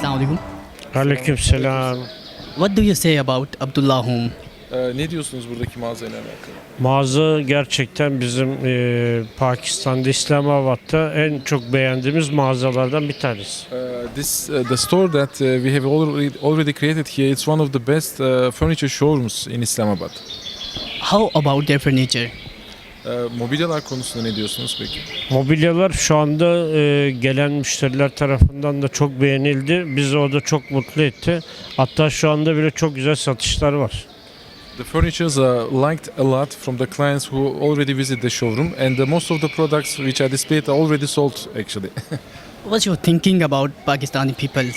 Assalamualaikum. Aleykümselam. What do you say about Abdullah Home? Ne diyorsunuz buradaki mağazayla alakalı? Mağaza gerçekten bizim Pakistan'da İslamabad'da en çok beğendiğimiz mağazalardan bir tanesi. The store that we have already created here, it's one of the best furniture showrooms in Islamabad. How about their furniture? Mobilyalar konusunda ne diyorsunuz peki? Mobilyalar şu anda gelen müşteriler tarafından da çok beğenildi. Bizi o da çok mutlu etti. Hatta şu anda bile çok güzel satışlar var. The furnitures are liked a lot from the clients who already visit the showroom, and most of the products which are displayed are already sold actually. What's your thinking about Pakistani people?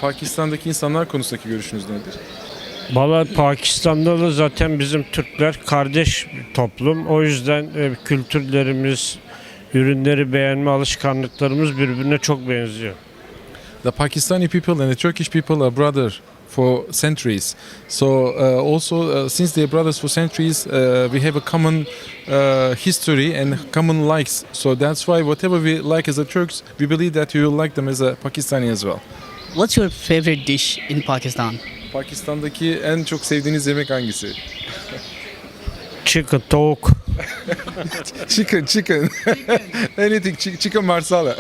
Pakistan'daki insanlar konusundaki görüşünüz nedir? Valla Pakistan'da da zaten bizim Türkler kardeş bir toplum. O yüzden kültürlerimiz, ürünleri beğenme alışkanlıklarımız birbirine çok benziyor. The Pakistani people and the Turkish people are brother for centuries. So also since they are brothers for centuries, we have a common history and common likes. So that's why whatever we like as a Turks, we believe that you will like them as a Pakistani as well. What's your favorite dish in Pakistan? Pakistan'daki en çok sevdiğiniz yemek hangisi? Chicken, tavuk. Chicken. Anything, chicken marsala.